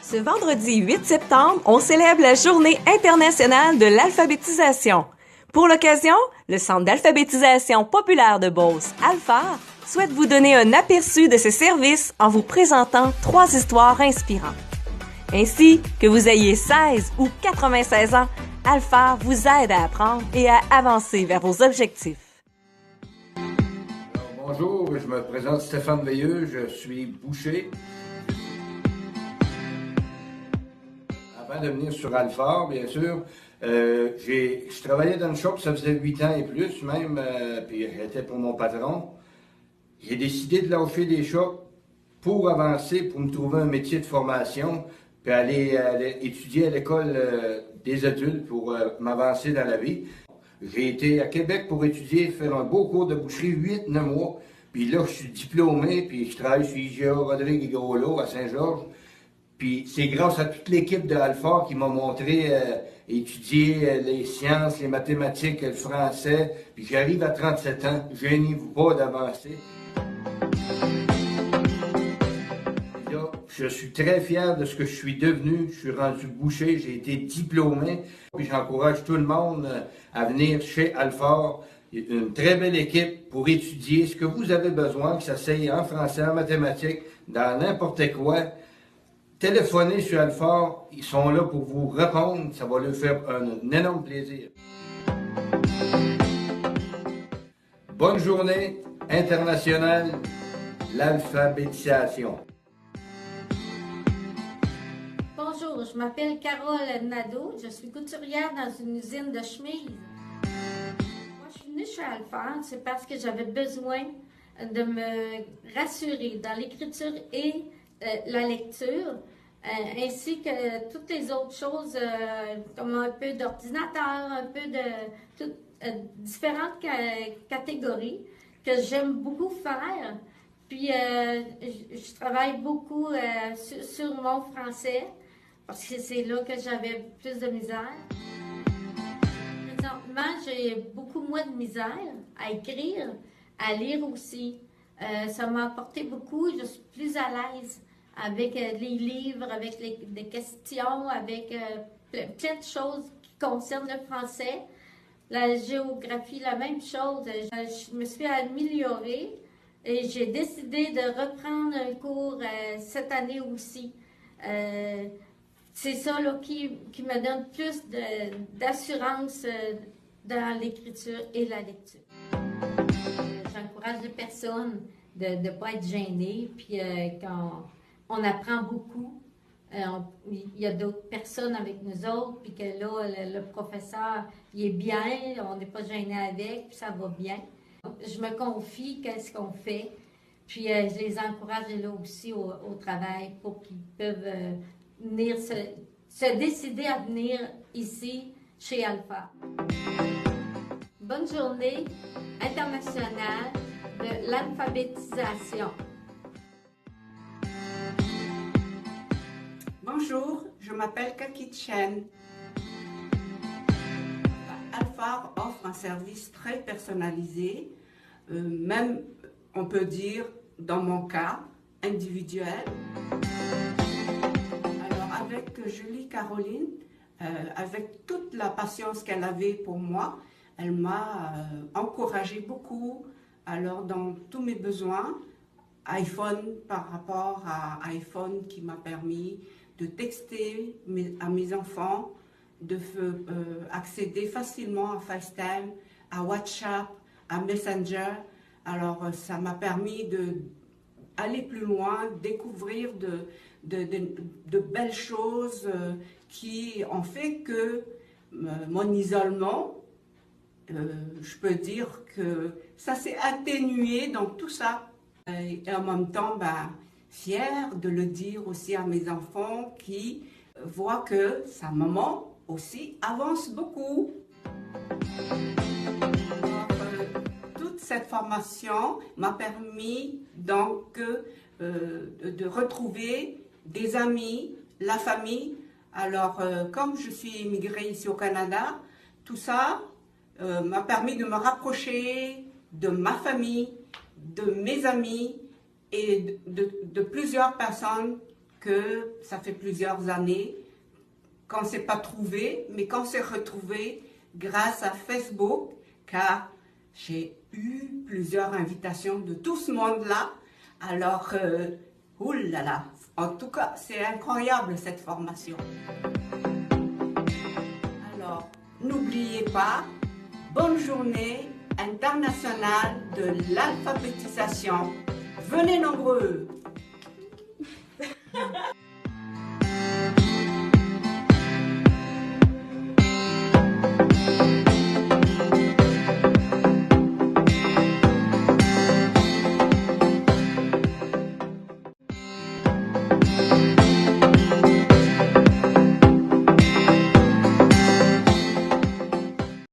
Ce vendredi 8 septembre, on célèbre la Journée internationale de l'alphabétisation. Pour l'occasion, le Centre d'alphabétisation populaire de Beauce, ALPHAR, souhaite vous donner un aperçu de ses services en vous présentant 3 histoires inspirantes. Ainsi que vous ayez 16 ou 96 ans, ALPHAR vous aide à apprendre et à avancer vers vos objectifs. Bonjour, je me présente Stéphane Veilleux, je suis boucher. Avant de venir sur ALPHAR, bien sûr, je travaillais dans une shop, ça faisait 8 ans et plus même, puis j'étais pour mon patron. J'ai décidé de lâcher des shops pour avancer, pour me trouver un métier de formation, puis aller étudier à l'école des adultes pour m'avancer dans la vie. J'ai été à Québec pour étudier, faire un beau cours de boucherie, 8-9 mois. Puis là, je suis diplômé, puis je travaille chez IGA Rodrigue et Gros-Lot à Saint-Georges. Puis c'est grâce à toute l'équipe de ALPHAR qui m'a montré étudier les sciences, les mathématiques, le français. Puis j'arrive à 37 ans, gênez-vous pas d'avancer. Là, je suis très fier de ce que je suis devenu. Je suis rendu boucher, j'ai été diplômé. Puis j'encourage tout le monde à venir chez ALPHAR. Une très belle équipe pour étudier ce que vous avez besoin, que ça s'aille en français, en mathématiques, dans n'importe quoi. Téléphonez sur ALPHAR, ils sont là pour vous répondre, ça va leur faire un énorme plaisir. Bonne journée internationale, l'alphabétisation. Bonjour, je m'appelle Carole Nadeau, je suis couturière dans une usine de chemises. Moi, je suis venue chez ALPHAR, c'est parce que j'avais besoin de me rassurer dans l'écriture et la lecture, ainsi que toutes les autres choses, comme un peu d'ordinateur, un peu de différentes catégories que j'aime beaucoup faire. Puis, je travaille beaucoup sur mon français, parce que c'est là que j'avais plus de misère. Présentement, j'ai beaucoup moins de misère à écrire, à lire aussi. Ça m'a apporté beaucoup, je suis plus à l'aise avec les livres, avec des questions, avec plein de choses qui concernent le français. La géographie, la même chose. Je me suis améliorée et j'ai décidé de reprendre un cours cette année aussi. C'est ça là, qui me donne plus d'assurance dans l'écriture et la lecture. J'encourage les personnes de ne pas être gênées, puis quand on apprend beaucoup, il y a d'autres personnes avec nous autres, puis que là, le professeur, il est bien, on n'est pas gêné avec, puis ça va bien. Je me confie qu'est-ce qu'on fait, puis je les encourage là aussi au travail pour qu'ils peuvent venir se décider à venir ici chez ALPHAR. Bonne journée internationale de l'alphabétisation. Bonjour, je m'appelle Kaki Chen. ALPHAR offre un service très personnalisé, même on peut dire dans mon cas, individuel. Alors avec Julie Caroline, avec toute la patience qu'elle avait pour moi, elle m'a encouragé beaucoup alors dans tous mes besoins. iPhone par rapport à iPhone qui m'a permis de texter à mes enfants, de accéder facilement à FaceTime, à WhatsApp, à Messenger. Alors ça m'a permis d'aller plus loin, découvrir de belles choses qui ont fait que mon isolement, je peux dire que ça s'est atténué dans tout ça. Et en même temps, fière de le dire aussi à mes enfants qui voient que sa maman aussi avance beaucoup. Toute cette formation m'a permis donc de retrouver des amis, la famille. Alors, comme je suis immigrée ici au Canada, tout ça m'a permis de me rapprocher de ma famille, de mes amis et de plusieurs personnes que ça fait plusieurs années qu'on ne s'est pas trouvé, mais qu'on s'est retrouvé grâce à Facebook, car j'ai eu plusieurs invitations de tout ce monde-là. Alors, oulala, en tout cas, c'est incroyable cette formation. Alors, n'oubliez pas, bonne journée internationale de l'alphabétisation. Venez nombreux!